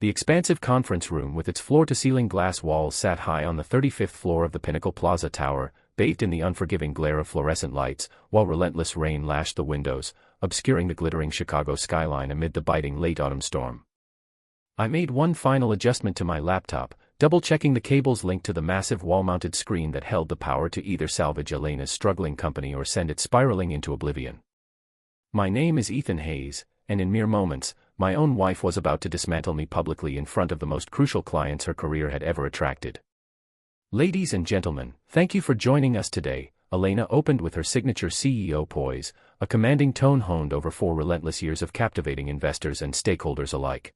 The expansive conference room with its floor-to-ceiling glass walls sat high on the 35th floor of the Pinnacle Plaza Tower, bathed in the unforgiving glare of fluorescent lights, while relentless rain lashed the windows, obscuring the glittering Chicago skyline amid the biting late autumn storm. I made one final adjustment to my laptop, double-checking the cables linked to the massive wall-mounted screen that held the power to either salvage Elena's struggling company or send it spiraling into oblivion. My name is Ethan Hayes, and in mere moments, my own wife was about to dismantle me publicly in front of the most crucial clients her career had ever attracted. Ladies and gentlemen, thank you for joining us today. Elena opened with her signature CEO poise, a commanding tone honed over 4 relentless years of captivating investors and stakeholders alike.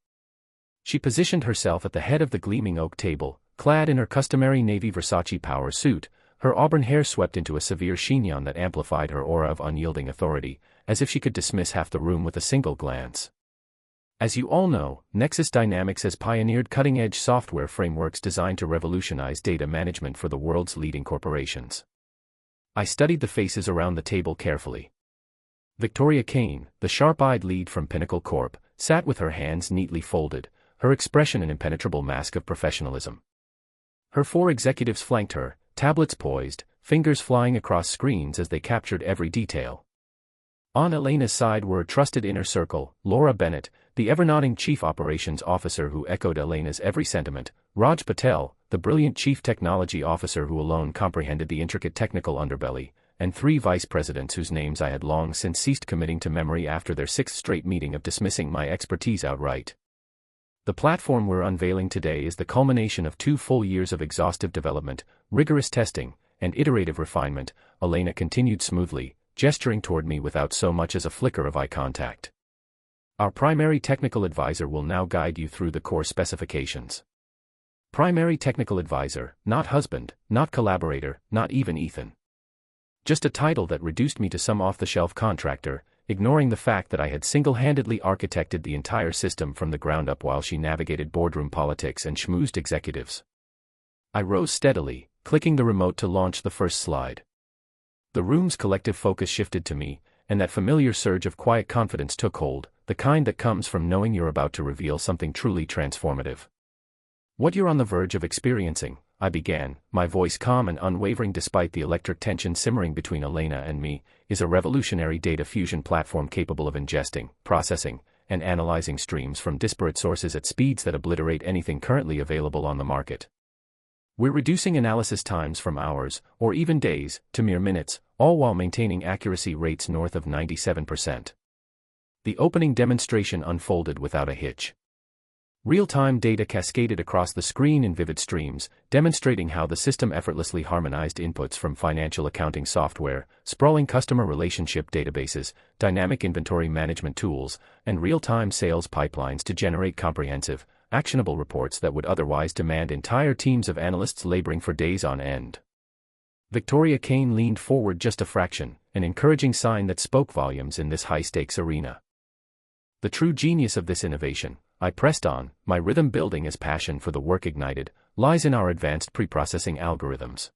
She positioned herself at the head of the gleaming oak table, clad in her customary navy Versace power suit, her auburn hair swept into a severe chignon that amplified her aura of unyielding authority, as if she could dismiss half the room with a single glance. As you all know, Nexus Dynamics has pioneered cutting-edge software frameworks designed to revolutionize data management for the world's leading corporations. I studied the faces around the table carefully. Victoria Kane, the sharp-eyed lead from Pinnacle Corp, sat with her hands neatly folded, her expression an impenetrable mask of professionalism. Her 4 executives flanked her, tablets poised, fingers flying across screens as they captured every detail. On Elena's side were a trusted inner circle, Laura Bennett, the ever-nodding chief operations officer who echoed Elena's every sentiment, Raj Patel, the brilliant chief technology officer who alone comprehended the intricate technical underbelly, and 3 vice presidents whose names I had long since ceased committing to memory after their 6th straight meeting of dismissing my expertise outright. The platform we're unveiling today is the culmination of 2 full years of exhaustive development, rigorous testing, and iterative refinement. Elena continued smoothly, gesturing toward me without so much as a flicker of eye contact. Our primary technical advisor will now guide you through the core specifications. Primary technical advisor, not husband, not collaborator, not even Ethan. Just a title that reduced me to some off-the-shelf contractor, ignoring the fact that I had single-handedly architected the entire system from the ground up while she navigated boardroom politics and schmoozed executives. I rose steadily, clicking the remote to launch the first slide. The room's collective focus shifted to me, and that familiar surge of quiet confidence took hold, the kind that comes from knowing you're about to reveal something truly transformative. What you're on the verge of experiencing, I began, my voice calm and unwavering despite the electric tension simmering between Elena and me, is a revolutionary data fusion platform capable of ingesting, processing, and analyzing streams from disparate sources at speeds that obliterate anything currently available on the market. We're reducing analysis times from hours, or even days, to mere minutes, all while maintaining accuracy rates north of 97%. The opening demonstration unfolded without a hitch. Real-time data cascaded across the screen in vivid streams, demonstrating how the system effortlessly harmonized inputs from financial accounting software, sprawling customer relationship databases, dynamic inventory management tools, and real-time sales pipelines to generate comprehensive, actionable reports that would otherwise demand entire teams of analysts laboring for days on end. Victoria Kane leaned forward just a fraction, an encouraging sign that spoke volumes in this high-stakes arena. The true genius of this innovation, I pressed on, my rhythm building as passion for the work ignited, lies in our advanced pre-processing algorithms.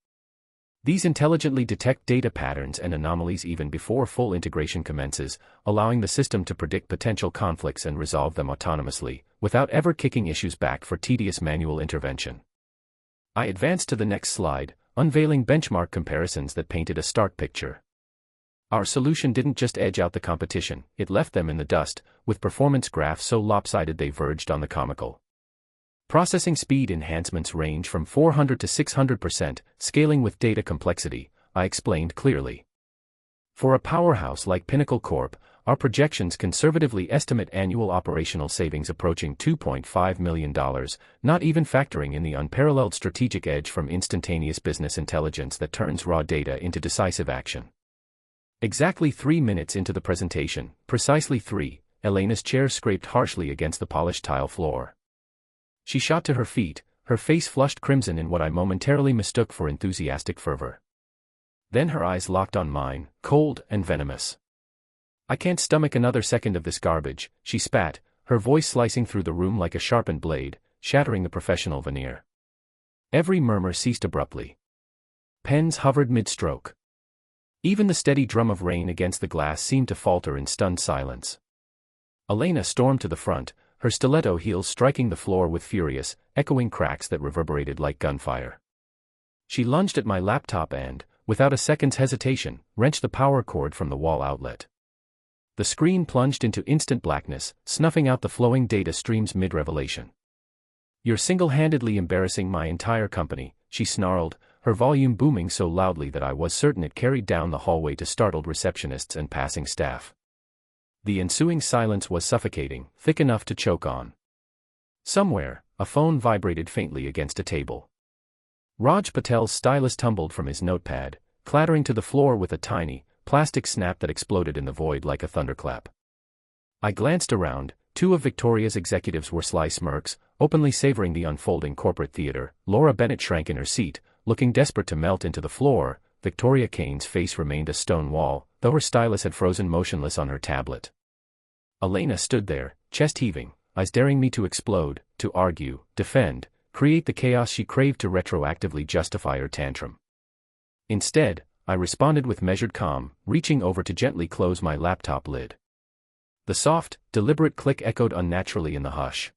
These intelligently detect data patterns and anomalies even before full integration commences, allowing the system to predict potential conflicts and resolve them autonomously, without ever kicking issues back for tedious manual intervention. I advanced to the next slide, unveiling benchmark comparisons that painted a stark picture. Our solution didn't just edge out the competition, it left them in the dust, with performance graphs so lopsided they verged on the comical. Processing speed enhancements range from 400 to 600%, scaling with data complexity, I explained clearly. For a powerhouse like Pinnacle Corp, our projections conservatively estimate annual operational savings approaching $2.5 million, not even factoring in the unparalleled strategic edge from instantaneous business intelligence that turns raw data into decisive action. Exactly 3 minutes into the presentation, precisely 3, Elena's chair scraped harshly against the polished tile floor. She shot to her feet, her face flushed crimson in what I momentarily mistook for enthusiastic fervor. Then her eyes locked on mine, cold and venomous. "I can't stomach another second of this garbage," she spat, her voice slicing through the room like a sharpened blade, shattering the professional veneer. Every murmur ceased abruptly. Pens hovered mid-stroke. Even the steady drum of rain against the glass seemed to falter in stunned silence. Elena stormed to the front, her stiletto heels striking the floor with furious, echoing cracks that reverberated like gunfire. She lunged at my laptop and, without a second's hesitation, wrenched the power cord from the wall outlet. The screen plunged into instant blackness, snuffing out the flowing data streams mid-revelation. "You're single-handedly embarrassing my entire company," she snarled, her volume booming so loudly that I was certain it carried down the hallway to startled receptionists and passing staff. The ensuing silence was suffocating, thick enough to choke on. Somewhere, a phone vibrated faintly against a table. Raj Patel's stylus tumbled from his notepad, clattering to the floor with a tiny, plastic snap that exploded in the void like a thunderclap. I glanced around. Two of Victoria's executives were sly smirks, openly savoring the unfolding corporate theater. Laura Bennett shrank in her seat, looking desperate to melt into the floor. Victoria Kane's face remained a stone wall, though her stylus had frozen motionless on her tablet. Elena stood there, chest heaving, eyes daring me to explode, to argue, defend, create the chaos she craved to retroactively justify her tantrum. Instead, I responded with measured calm, reaching over to gently close my laptop lid. The soft, deliberate click echoed unnaturally in the hush.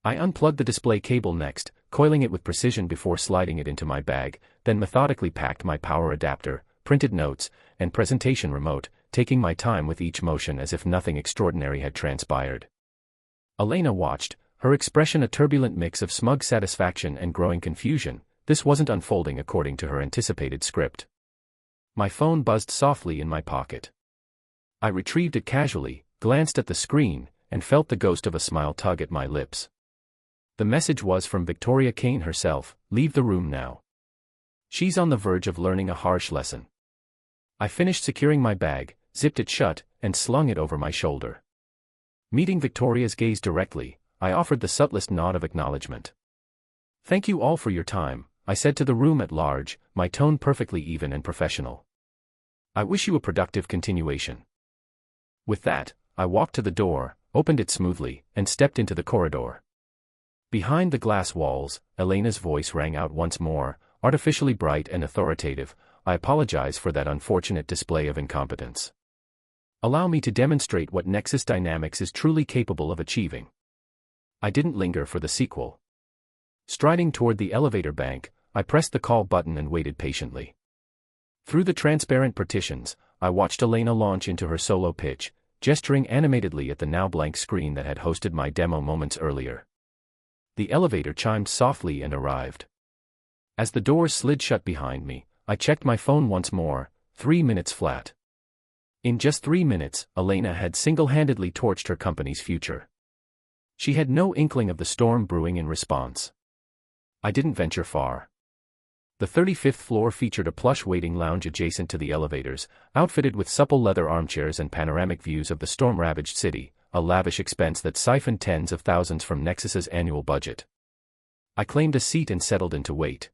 I unplugged the display cable next, coiling it with precision before sliding it into my bag, then methodically packed my power adapter, printed notes, and presentation remote, taking my time with each motion as if nothing extraordinary had transpired. Elena watched, her expression a turbulent mix of smug satisfaction and growing confusion. This wasn't unfolding according to her anticipated script. My phone buzzed softly in my pocket. I retrieved it casually, glanced at the screen, and felt the ghost of a smile tug at my lips. The message was from Victoria Kane herself: "Leave the room now. She's on the verge of learning a harsh lesson." I finished securing my bag, zipped it shut, and slung it over my shoulder. Meeting Victoria's gaze directly, I offered the subtlest nod of acknowledgement. "Thank you all for your time," I said to the room at large, my tone perfectly even and professional. "I wish you a productive continuation." With that, I walked to the door, opened it smoothly, and stepped into the corridor. Behind the glass walls, Elena's voice rang out once more, artificially bright and authoritative. "I apologize for that unfortunate display of incompetence. Allow me to demonstrate what Nexus Dynamics is truly capable of achieving." I didn't linger for the sequel. Striding toward the elevator bank, I pressed the call button and waited patiently. Through the transparent partitions, I watched Elena launch into her solo pitch, gesturing animatedly at the now blank screen that had hosted my demo moments earlier. The elevator chimed softly and arrived. As the doors slid shut behind me, I checked my phone once more. 3 minutes flat. In just 3 minutes, Elena had single-handedly torched her company's future. She had no inkling of the storm brewing in response. I didn't venture far. The 35th floor featured a plush waiting lounge adjacent to the elevators, outfitted with supple leather armchairs and panoramic views of the storm-ravaged city, a lavish expense that siphoned tens of thousands from Nexus's annual budget. I claimed a seat and settled in to wait.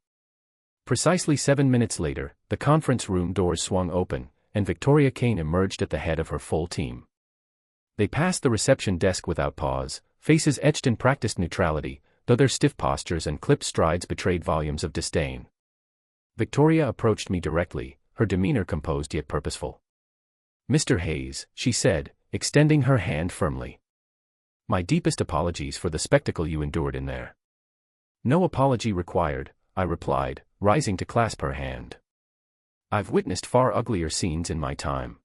Precisely 7 minutes later, the conference room doors swung open, and Victoria Kane emerged at the head of her full team. They passed the reception desk without pause, faces etched in practiced neutrality, though their stiff postures and clipped strides betrayed volumes of disdain. Victoria approached me directly, her demeanor composed yet purposeful. "Mr. Hayes," she said, extending her hand firmly. "My deepest apologies for the spectacle you endured in there." "No apology required," I replied, rising to clasp her hand. "I've witnessed far uglier scenes in my time."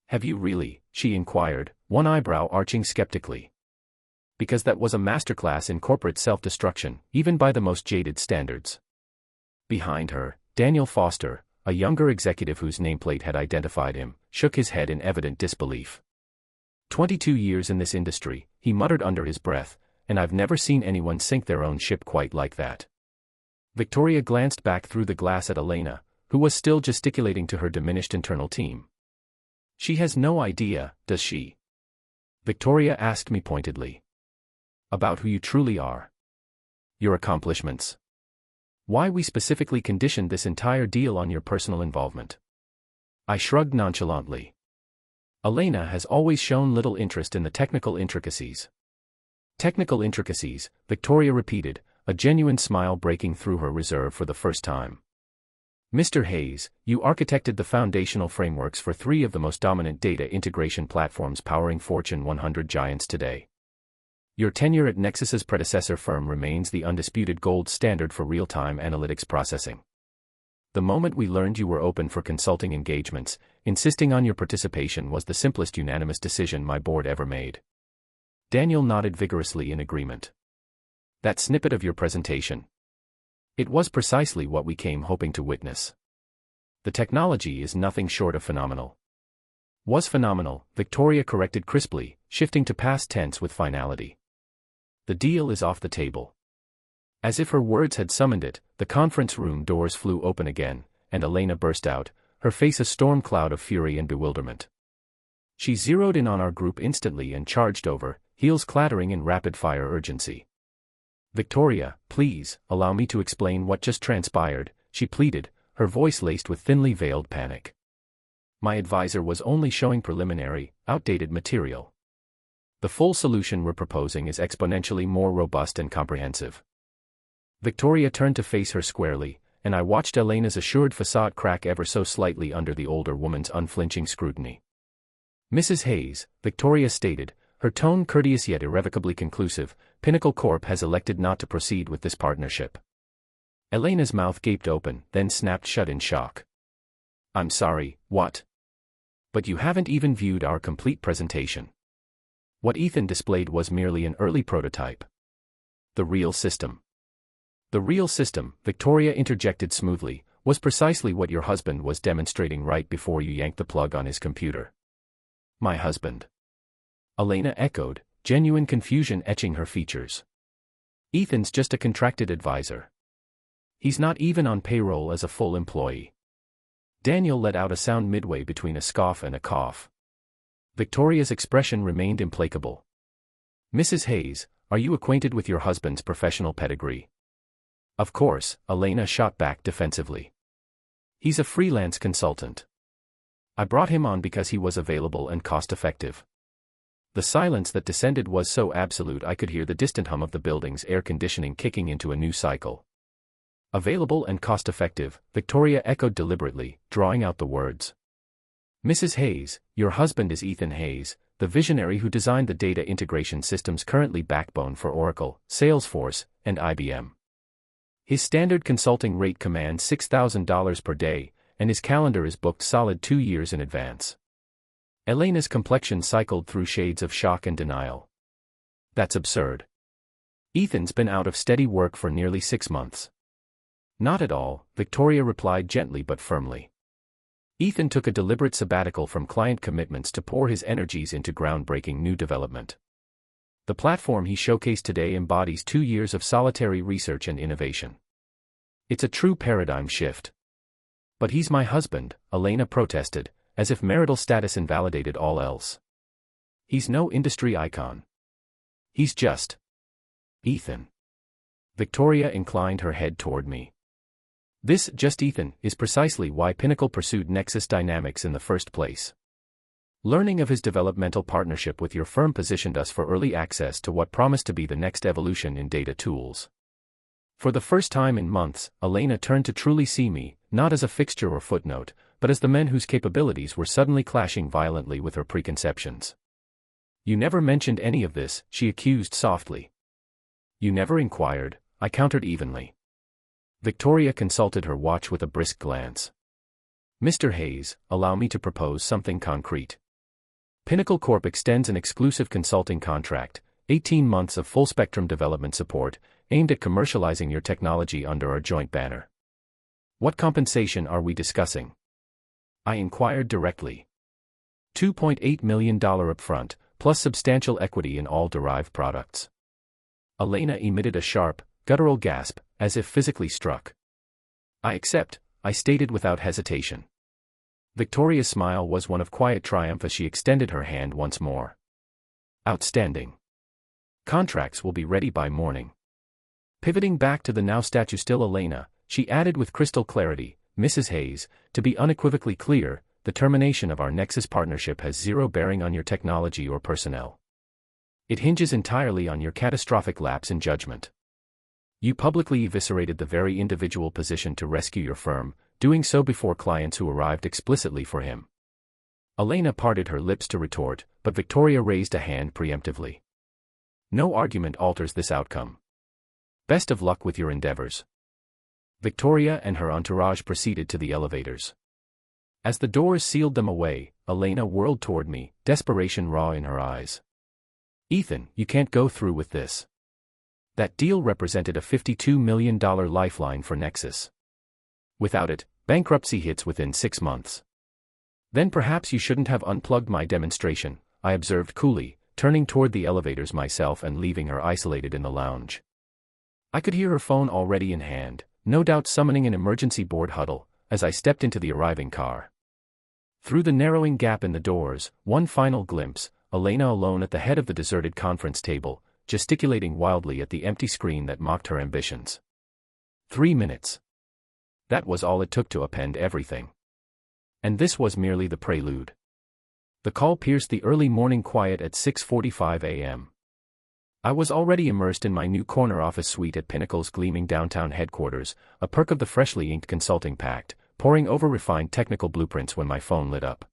"Have you really?" she inquired, one eyebrow arching skeptically. "Because that was a masterclass in corporate self-destruction, even by the most jaded standards." Behind her, Daniel Foster, a younger executive whose nameplate had identified him, shook his head in evident disbelief. 22 years in this industry," he muttered under his breath, "and I've never seen anyone sink their own ship quite like that." Victoria glanced back through the glass at Elena, who was still gesticulating to her diminished internal team. "She has no idea, does she?" Victoria asked me pointedly. "About who you truly are. Your accomplishments. Why we specifically conditioned this entire deal on your personal involvement." I shrugged nonchalantly. Elena has always shown little interest in the technical intricacies. "Technical intricacies," Victoria repeated, a genuine smile breaking through her reserve for the first time. "Mr. Hayes, you architected the foundational frameworks for 3 of the most dominant data integration platforms powering Fortune 100 giants today. Your tenure at Nexus's predecessor firm remains the undisputed gold standard for real-time analytics processing. The moment we learned you were open for consulting engagements, insisting on your participation was the simplest unanimous decision my board ever made. Daniel nodded vigorously in agreement. That snippet of your presentation. It was precisely what we came hoping to witness. The technology is nothing short of phenomenal. Was phenomenal, Victoria corrected crisply, shifting to past tense with finality. The deal is off the table. As if her words had summoned it, the conference room doors flew open again, and Elena burst out, her face a storm cloud of fury and bewilderment. She zeroed in on our group instantly and charged over, heels clattering in rapid-fire urgency. Victoria, please, allow me to explain what just transpired, she pleaded, her voice laced with thinly veiled panic. My advisor was only showing preliminary, outdated material. The full solution we're proposing is exponentially more robust and comprehensive. Victoria turned to face her squarely, and I watched Elena's assured facade crack ever so slightly under the older woman's unflinching scrutiny. Mrs. Hayes, Victoria stated, her tone courteous yet irrevocably conclusive, Pinnacle Corp has elected not to proceed with this partnership. Elena's mouth gaped open, then snapped shut in shock. I'm sorry, what? But you haven't even viewed our complete presentation. What Ethan displayed was merely an early prototype. The real system. The real system, Victoria interjected smoothly, was precisely what your husband was demonstrating right before you yanked the plug on his computer. My husband. Elena echoed, genuine confusion etching her features. Ethan's just a contracted advisor. He's not even on payroll as a full employee. Daniel let out a sound midway between a scoff and a cough. Victoria's expression remained implacable. Mrs. Hayes, are you acquainted with your husband's professional pedigree? Of course, Elena shot back defensively. He's a freelance consultant. I brought him on because he was available and cost-effective. The silence that descended was so absolute I could hear the distant hum of the building's air conditioning kicking into a new cycle. Available and cost-effective, Victoria echoed deliberately, drawing out the words. Mrs. Hayes, your husband is Ethan Hayes, the visionary who designed the data integration systems currently backbone for Oracle, Salesforce, and IBM. His standard consulting rate commands $6,000 per day, and his calendar is booked solid 2 years in advance. Elena's complexion cycled through shades of shock and denial. That's absurd. Ethan's been out of steady work for nearly 6 months. Not at all, Victoria replied gently but firmly. Ethan took a deliberate sabbatical from client commitments to pour his energies into groundbreaking new development. The platform he showcased today embodies 2 years of solitary research and innovation. It's a true paradigm shift. But he's my husband, Elena protested, as if marital status invalidated all else. He's no industry icon. He's just Ethan. Victoria inclined her head toward me. This, just Ethan, is precisely why Pinnacle pursued Nexus Dynamics in the first place. Learning of his developmental partnership with your firm positioned us for early access to what promised to be the next evolution in data tools. For the first time in months, Elena turned to truly see me, not as a fixture or footnote, but as the man whose capabilities were suddenly clashing violently with her preconceptions. You never mentioned any of this, she accused softly. You never inquired, I countered evenly. Victoria consulted her watch with a brisk glance. Mr. Hayes, allow me to propose something concrete. Pinnacle Corp extends an exclusive consulting contract, 18 months of full-spectrum development support, aimed at commercializing your technology under our joint banner. What compensation are we discussing? I inquired directly. $2.8 million upfront, plus substantial equity in all derived products. Elena emitted a sharp, guttural gasp, as if physically struck. I accept, I stated without hesitation. Victoria's smile was one of quiet triumph as she extended her hand once more. Outstanding. Contracts will be ready by morning. Pivoting back to the now statue-still Elena, she added with crystal clarity, Mrs. Hayes, to be unequivocally clear, the termination of our Nexus partnership has zero bearing on your technology or personnel. It hinges entirely on your catastrophic lapse in judgment. You publicly eviscerated the very individual positioned to rescue your firm, doing so before clients who arrived explicitly for him. Elena parted her lips to retort, but Victoria raised a hand preemptively. No argument alters this outcome. Best of luck with your endeavors. Victoria and her entourage proceeded to the elevators. As the doors sealed them away, Elena whirled toward me, desperation raw in her eyes. Ethan, you can't go through with this. That deal represented a $52 million lifeline for Nexus. Without it, bankruptcy hits within 6 months. Then perhaps you shouldn't have unplugged my demonstration, I observed coolly, turning toward the elevators myself and leaving her isolated in the lounge. I could hear her phone already in hand, no doubt summoning an emergency board huddle, as I stepped into the arriving car. Through the narrowing gap in the doors, one final glimpse, Elena alone at the head of the deserted conference table, gesticulating wildly at the empty screen that mocked her ambitions. 3 minutes. That was all it took to upend everything. And this was merely the prelude. The call pierced the early morning quiet at 6:45 a.m. I was already immersed in my new corner office suite at Pinnacle's gleaming downtown headquarters, a perk of the freshly inked consulting pact, poring over refined technical blueprints when my phone lit up.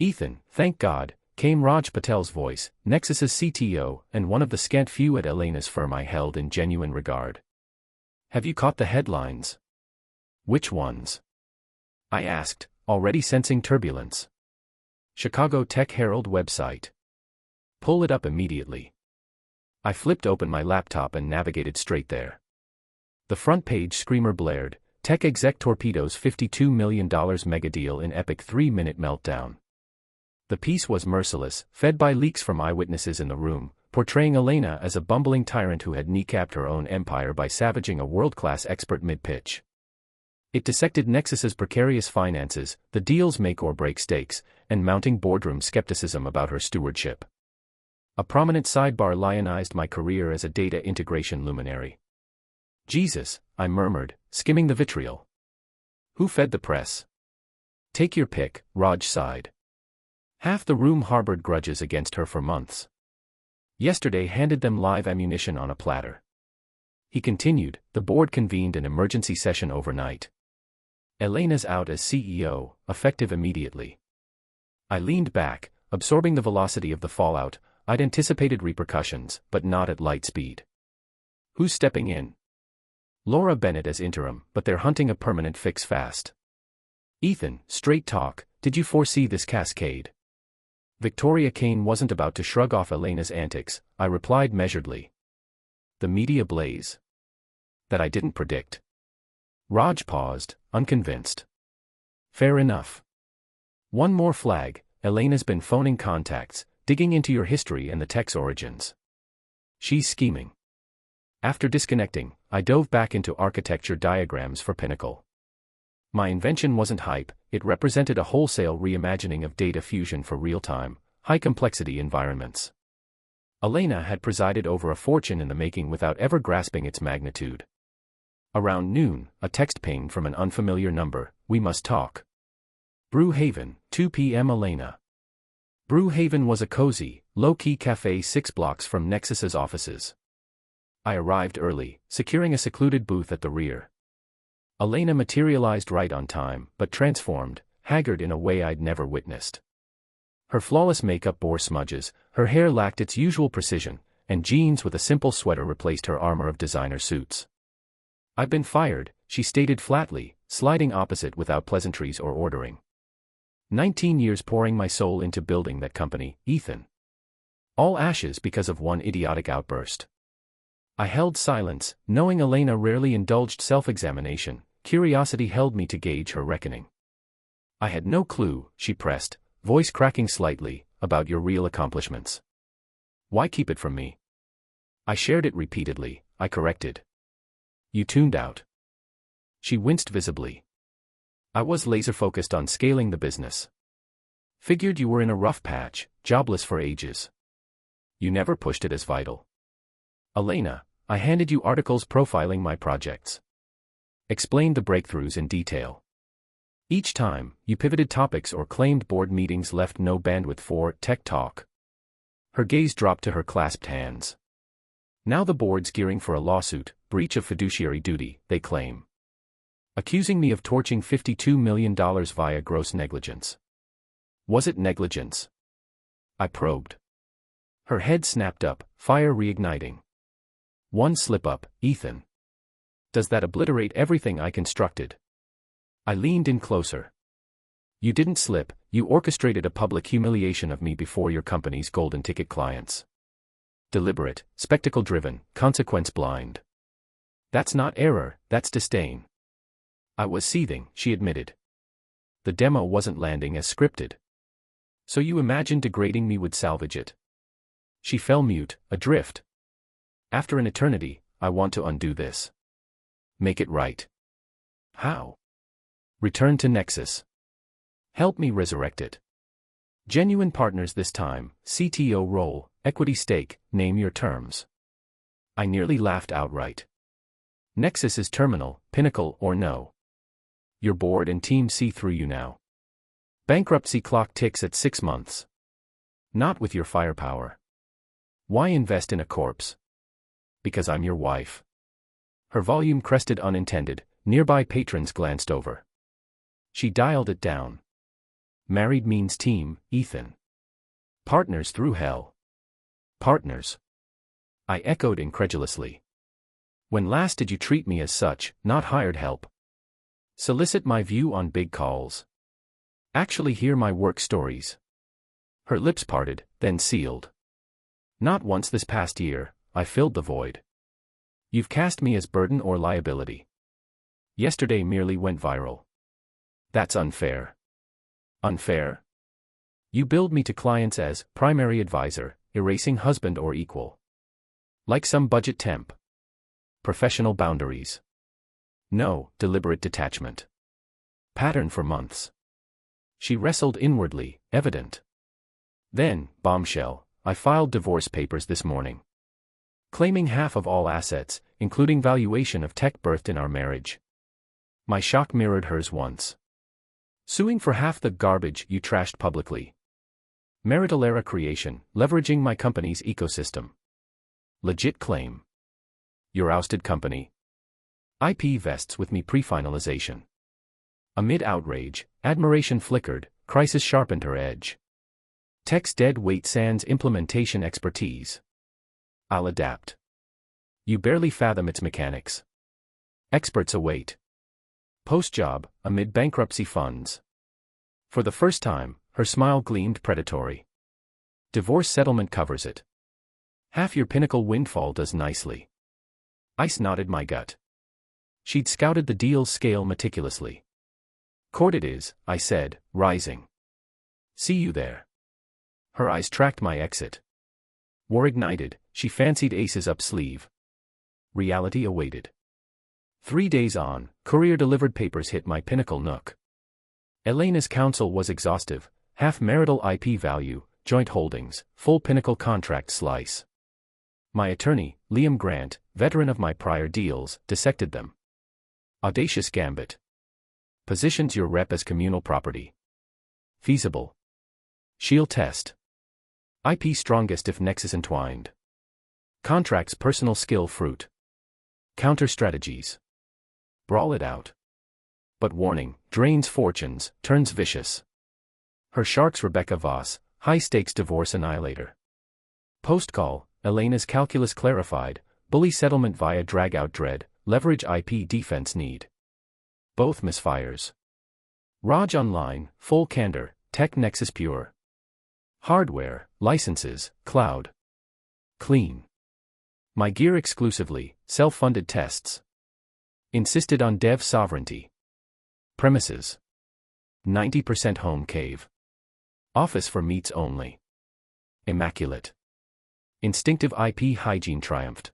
Ethan, thank God, came Raj Patel's voice, Nexus's CTO, and one of the scant few at Elena's firm I held in genuine regard. Have you caught the headlines? Which ones? I asked, already sensing turbulence. Chicago Tech Herald website. Pull it up immediately. I flipped open my laptop and navigated straight there. The front page screamer blared, Tech exec torpedoes $52 million mega deal in epic 3-minute meltdown. The piece was merciless, fed by leaks from eyewitnesses in the room, portraying Elena as a bumbling tyrant who had kneecapped her own empire by savaging a world-class expert mid-pitch. It dissected Nexus's precarious finances, the deal's make-or-break stakes, and mounting boardroom skepticism about her stewardship. A prominent sidebar lionized my career as a data integration luminary. Jesus, I murmured, skimming the vitriol. Who fed the press? Take your pick, Raj sighed. Half the room harbored grudges against her for months. Yesterday handed them live ammunition on a platter. He continued, the board convened an emergency session overnight. Elena's out as CEO, effective immediately. I leaned back, absorbing the velocity of the fallout. I'd anticipated repercussions, but not at light speed. Who's stepping in? Laura Bennett as interim, but they're hunting a permanent fix fast. Ethan, straight talk, did you foresee this cascade? Victoria Kane wasn't about to shrug off Elena's antics, I replied measuredly. The media blaze. That I didn't predict. Raj paused, unconvinced. Fair enough. One more flag, Elena's been phoning contacts, digging into your history and the tech's origins. She's scheming. After disconnecting, I dove back into architecture diagrams for Pinnacle. My invention wasn't hype, it represented a wholesale reimagining of data fusion for real-time, high-complexity environments. Elena had presided over a fortune in the making without ever grasping its magnitude. Around noon, a text pinged from an unfamiliar number, we must talk. Brewhaven, 2 p.m. Elena. Brewhaven was a cozy, low-key cafe 6 blocks from Nexus's offices. I arrived early, securing a secluded booth at the rear. Elena materialized right on time, but transformed, haggard in a way I'd never witnessed. Her flawless makeup bore smudges, her hair lacked its usual precision, and jeans with a simple sweater replaced her armor of designer suits. I've been fired, she stated flatly, sliding opposite without pleasantries or ordering. 19 years pouring my soul into building that company, Ethan. All ashes because of one idiotic outburst. I held silence, knowing Elena rarely indulged self-examination. Curiosity held me to gauge her reckoning. I had no clue, she pressed, voice cracking slightly, about your real accomplishments. Why keep it from me? I shared it repeatedly, I corrected. You tuned out. She winced visibly. I was laser-focused on scaling the business. Figured you were in a rough patch, jobless for ages. You never pushed it as vital. Elena, I handed you articles profiling my projects. Explained the breakthroughs in detail. Each time, you pivoted topics or claimed board meetings left no bandwidth for tech talk. Her gaze dropped to her clasped hands. Now the board's gearing for a lawsuit, breach of fiduciary duty, they claim. Accusing me of torching $52 million via gross negligence. Was it negligence? I probed. Her head snapped up, fire reigniting. One slip-up, Ethan. Does that obliterate everything I constructed? I leaned in closer. You didn't slip, you orchestrated a public humiliation of me before your company's golden ticket clients. Deliberate, spectacle-driven, consequence-blind. That's not error, that's disdain. I was seething, she admitted. The demo wasn't landing as scripted. So you imagined degrading me would salvage it? She fell mute, adrift. After an eternity, I want to undo this. Make it right. How? Return to Nexus. Help me resurrect it. Genuine partners this time, CTO role, equity stake, name your terms. I nearly laughed outright. Nexus is terminal, Pinnacle or no. Your board and team see through you now. Bankruptcy clock ticks at 6 months. Not with your firepower. Why invest in a corpse? Because I'm your wife. Her volume crested unintended, nearby patrons glanced over. She dialed it down. Married means team, Ethan. Partners through hell. Partners. I echoed incredulously. When last did you treat me as such, not hired help? Solicit my view on big calls. Actually hear my work stories. Her lips parted, then sealed. Not once this past year, I filled the void. You've cast me as burden or liability. Yesterday merely went viral. That's unfair. Unfair? You billed me to clients as primary advisor, erasing husband or equal. Like some budget temp. Professional boundaries. No, deliberate detachment. Pattern for months. She wrestled inwardly, evident. Then, bombshell, I filed divorce papers this morning. Claiming half of all assets, including valuation of tech birthed in our marriage. My shock mirrored hers once. Suing for half the garbage you trashed publicly. Marital era creation, leveraging my company's ecosystem. Legit claim. Your ousted company. IP vests with me pre-finalization. Amid outrage, admiration flickered, crisis sharpened her edge. Tech's dead weight sans implementation expertise. I'll adapt. You barely fathom its mechanics. Experts await. Post-job, amid bankruptcy funds. For the first time, her smile gleamed predatory. Divorce settlement covers it. Half your Pinnacle windfall does nicely. Ice nodded my gut. She'd scouted the deal's scale meticulously. Court it is, I said, rising. See you there. Her eyes tracked my exit. War ignited, she fancied aces up sleeve. Reality awaited. 3 days on, courier-delivered papers hit my Pinnacle nook. Elena's counsel was exhaustive, half marital IP value, joint holdings, full Pinnacle contract slice. My attorney, Liam Grant, veteran of my prior deals, dissected them. Audacious gambit. Positions your rep as communal property. Feasible. Shield test. IP strongest if Nexus entwined. Contracts personal skill fruit. Counter strategies. Brawl it out. But warning, drains fortunes, turns vicious. Her sharks Rebecca Voss, high-stakes divorce annihilator. Post-call, Elena's calculus clarified, bully settlement via drag-out dread, leverage IP defense need. Both misfires. Raj Online, full candor, tech Nexus pure. Hardware, licenses, cloud. Clean. My gear exclusively, self-funded tests. Insisted on dev sovereignty. Premises. 90% home cave. Office for meets only. Immaculate. Instinctive IP hygiene triumphed.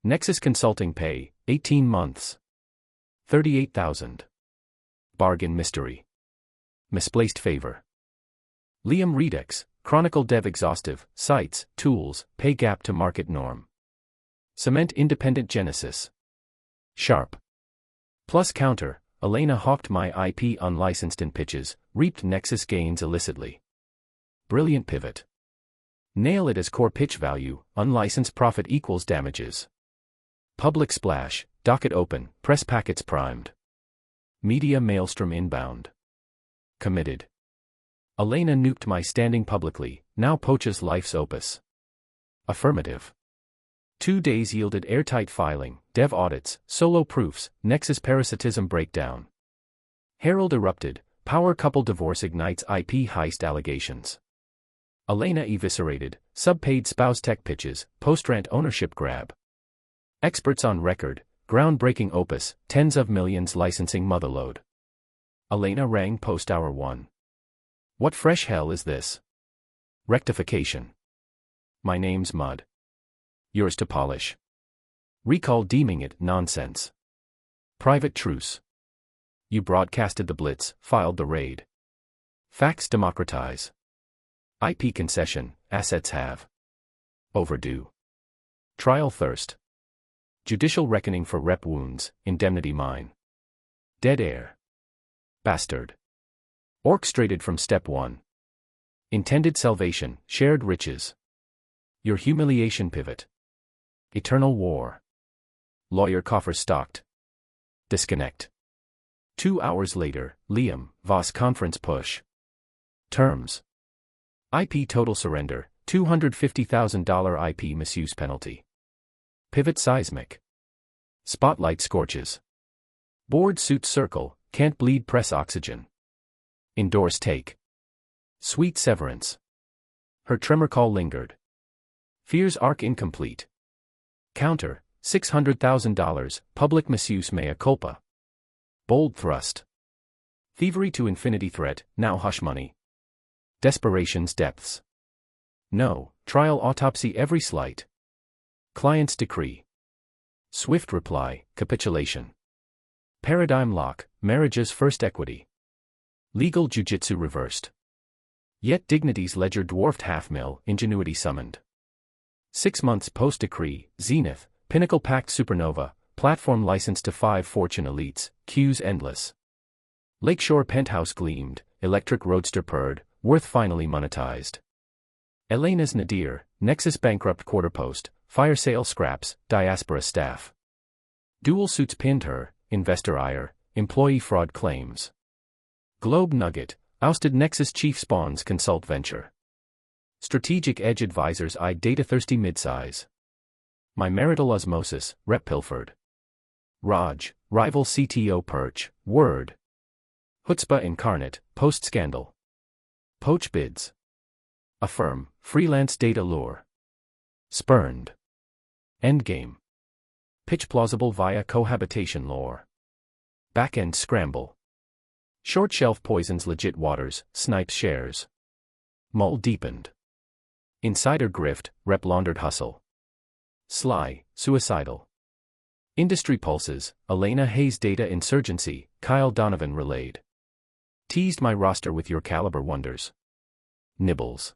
Nexus consulting pay, 18 months. 38,000. Bargain mystery. Misplaced favor. Liam Redux, Chronicle Dev exhaustive, sites, tools, pay gap to market norm. Cement independent genesis. Sharp. Plus counter, Elena hawked my IP unlicensed in pitches, reaped Nexus gains illicitly. Brilliant pivot. Nail it as core pitch value, unlicensed profit equals damages. Public splash, docket open, press packets primed. Media maelstrom inbound. Committed. Elena nuked my standing publicly, now poaches life's opus. Affirmative. 2 days yielded airtight filing, dev audits, solo proofs, Nexus parasitism breakdown. Herald erupted, power couple divorce ignites IP heist allegations. Elena eviscerated, subpaid spouse tech pitches, post-rent ownership grab. Experts on record, groundbreaking opus, tens of millions licensing motherlode. Elena rang post-hour 1. What fresh hell is this? Rectification. My name's Mud. Yours to polish. Recall deeming it nonsense. Private truce. You broadcasted the blitz, filed the raid. Facts democratize. IP concession, assets have. Overdue. Trial thirst. Judicial reckoning for rep wounds, indemnity mine. Dead air. Bastard. Orchestrated from step 1. Intended salvation, shared riches. Your humiliation pivot. Eternal war. Lawyer coffers stocked. Disconnect. 2 hours later, Liam, Voss conference push. Terms. IP total surrender, $250,000 IP misuse penalty. Pivot seismic. Spotlight scorches. Board suit circle, can't bleed press oxygen. Endorse take. Sweet severance. Her tremor call lingered. Fears arc incomplete. Counter, $600,000, public misuse mea culpa. Bold thrust. Thievery to infinity threat, now hush money. Desperation's depths. No, trial autopsy every slight. Client's decree. Swift reply, capitulation. Paradigm lock, marriage's first equity. Legal jujitsu reversed. Yet dignity's ledger dwarfed half-mil, ingenuity summoned. 6 months post-decree, Zenith, Pinnacle packed supernova, platform licensed to 5 Fortune elites, queues endless. Lakeshore penthouse gleamed, electric roadster purred, worth finally monetized. Elena's nadir, Nexus bankrupt quarter post, fire sale scraps, diaspora staff. Dual suits pinned her, investor ire, employee fraud claims. Globe nugget, ousted Nexus chief spawns consult venture. Strategic edge advisors eyed data-thirsty midsize. My marital osmosis, rep pilfered. Raj, rival CTO perch, word. Chutzpah incarnate, post-scandal. Poach bids. Affirm, freelance data lure. Spurned. Endgame. Pitch plausible via cohabitation lore. Back-end scramble. Short shelf poisons legit waters, snipes shares. Mull deepened. Insider grift, rep laundered hustle. Sly, suicidal. Industry pulses, Elena Hayes data insurgency, Kyle Donovan relayed. Teased my roster with your caliber wonders. Nibbles.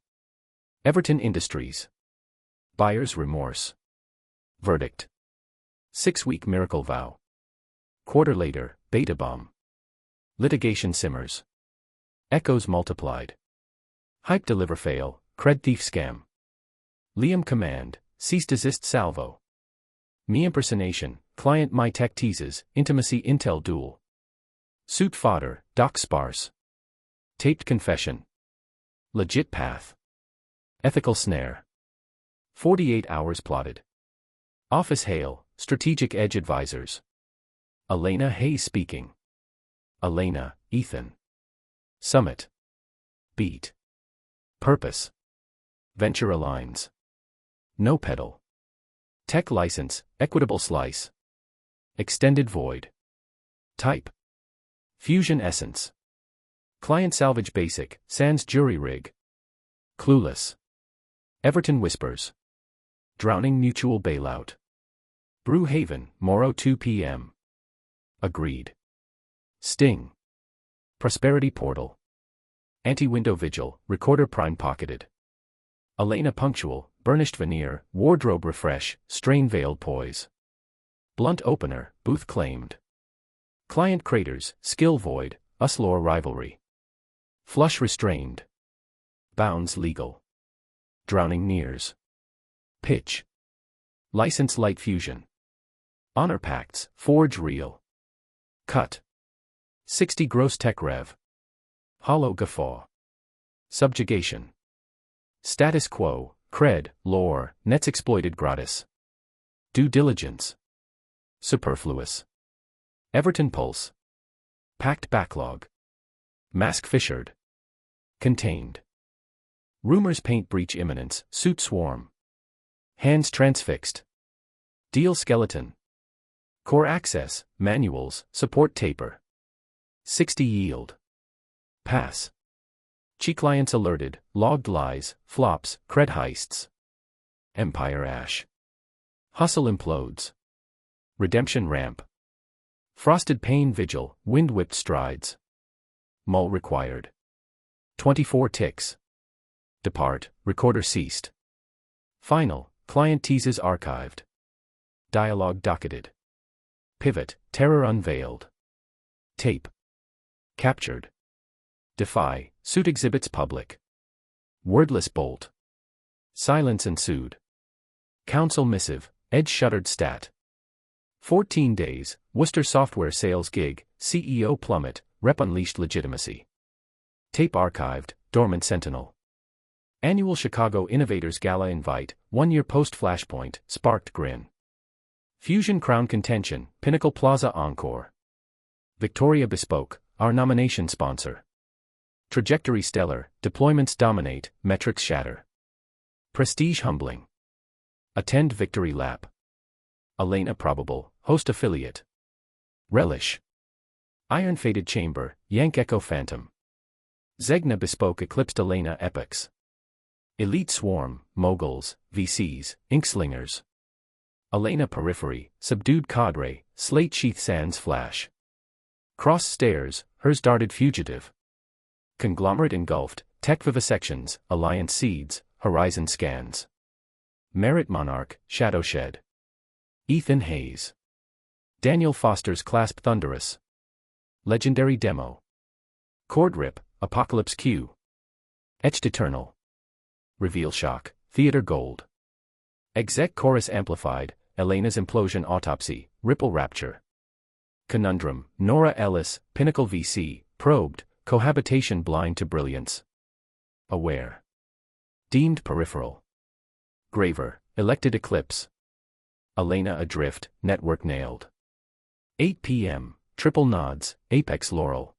Everton Industries. Buyer's remorse. Verdict. 6-week miracle vow. Quarter later, beta bomb. Litigation simmers. Echoes multiplied. Hype deliver fail, cred thief scam. Liam command, cease desist salvo. Me impersonation, client my tech teases, intimacy intel duel. Suit fodder, doc sparse. Taped confession. Legit path. Ethical snare. 48 hours plotted. Office hail, strategic edge advisors. Elena Hayes speaking. Elena, Ethan. Summit. Beat. Purpose. Venture aligns. No pedal. Tech license, equitable slice. Extended void. Type. Fusion essence. Client salvage basic, sans jury rig. Clueless. Everton whispers. Drowning mutual bailout. Brew Haven, Morrow 2 p.m. Agreed. Sting. Prosperity portal. Anti-window vigil, recorder prime pocketed. Elena punctual, burnished veneer, wardrobe refresh, strain veiled poise. Blunt opener, booth claimed. Client craters, skill void, uslore rivalry. Flush restrained. Bounds legal. Drowning nears. Pitch. License light fusion. Honor pacts, forge real. Cut. 60 gross tech rev. Hollow guffaw. Subjugation. Status quo, Cred, lore, nets exploited gratis. Due diligence. Superfluous. Everton pulse. Packed backlog. Mask fissured. Contained. Rumors paint breach imminence, suit swarm. Hands transfixed. Deal skeleton. Core access, manuals, support taper. 60 yield. Pass. Chi clients alerted, logged lies, flops, cred heists. Empire ash. Hustle implodes. Redemption ramp. Frosted pain vigil, wind-whipped strides. Mull required. 24 ticks. Depart, recorder ceased. Final, client teases archived. Dialogue docketed. Pivot, terror unveiled. Tape. Captured. Defy, suit exhibits public. Wordless bolt. Silence ensued. Council missive, edge shuttered stat. 14 days, Worcester software sales gig, CEO plummet, rep unleashed legitimacy. Tape archived, dormant sentinel. Annual Chicago Innovators Gala invite, 1 year post Flashpoint, sparked grin. Fusion Crown Contention, Pinnacle Plaza Encore. Victoria Bespoke, our nomination sponsor. Trajectory stellar, deployments dominate, metrics shatter. Prestige humbling. Attend victory lap. Elena probable, host affiliate. Relish. Iron Fated Chamber, Yank Echo Phantom. Zegna Bespoke eclipsed Elena epics. Elite Swarm, Moguls, VCs, Inkslingers. Elena Periphery, Subdued Cadre, Slate Sheath Sands Flash. Cross Stairs, hers darted fugitive. Conglomerate engulfed, Tech Vivisections, Alliance Seeds, Horizon Scans. Merit Monarch, Shadow Shed. Ethan Hayes. Daniel Foster's Clasp Thunderous. Legendary Demo. Chord Rip, Apocalypse Q. Etched Eternal. Reveal Shock, Theater Gold. Exec Chorus Amplified, Elena's Implosion Autopsy, Ripple Rapture. Conundrum, Nora Ellis, Pinnacle VC, Probed, Cohabitation Blind to Brilliance. Aware. Deemed Peripheral. Graver, Elected Eclipse. Elena Adrift, Network Nailed. 8 p.m., Triple Nods, Apex Laurel.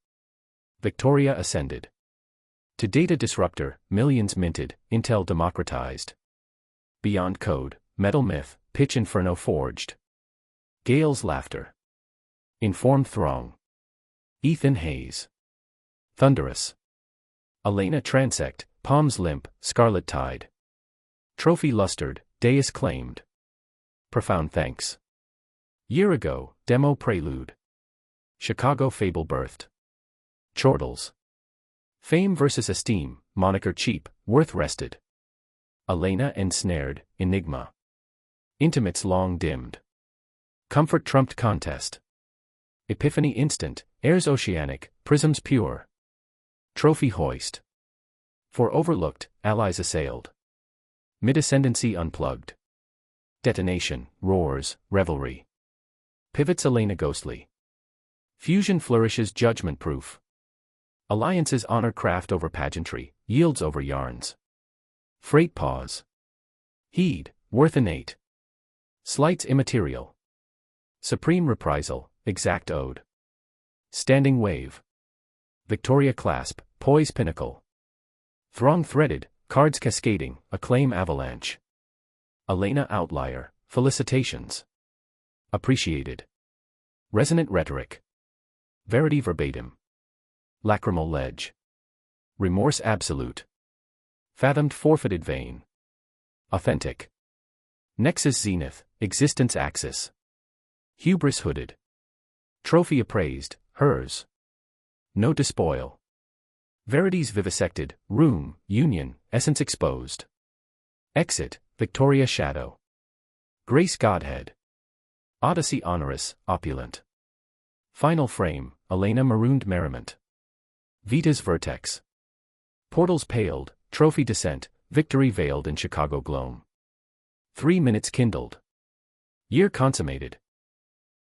Victoria Ascended. To Data Disruptor, Millions Minted, Intel Democratized. Beyond Code, Metal Myth, Pitch Inferno Forged. Gale's Laughter. Informed Throng. Ethan Hayes. Thunderous. Elena Transect, Palms Limp, Scarlet Tide. Trophy Lustered, Deus Claimed. Profound Thanks. Year Ago, Demo Prelude. Chicago Fable Birthed. Chortles. Fame vs. Esteem, Moniker Cheap, Worth Rested. Elena Ensnared, Enigma. Intimates Long Dimmed. Comfort Trumped Contest. Epiphany Instant, Airs Oceanic, Prisms Pure. Trophy Hoist. For Overlooked, Allies Assailed. Mid-Ascendancy Unplugged. Detonation, Roars, Revelry. Pivots Elena Ghostly. Fusion Flourishes Judgment Proof. Alliances honor craft over pageantry, yields over yarns. Freight Pause. Heed, Worth Innate. Slights Immaterial. Supreme Reprisal, Exact Ode. Standing Wave. Victoria Clasp, Poise Pinnacle. Throng Threaded, Cards Cascading, Acclaim Avalanche. Elena Outlier, Felicitations. Appreciated. Resonant Rhetoric. Verity Verbatim. Lacrimal Ledge. Remorse Absolute. Fathomed Forfeited Vein. Authentic. Nexus Zenith, Existence Axis. Hubris Hooded. Trophy Appraised, Hers. No Despoil. Verities Vivisected, Room, Union, Essence Exposed. Exit, Victoria Shadow. Grace Godhead. Odyssey Honorous, Opulent. Final Frame, Elena Marooned Merriment. Vita's Vertex. Portals Paled, Trophy Descent, Victory Veiled in Chicago Gloam. 3 minutes kindled. Year consummated.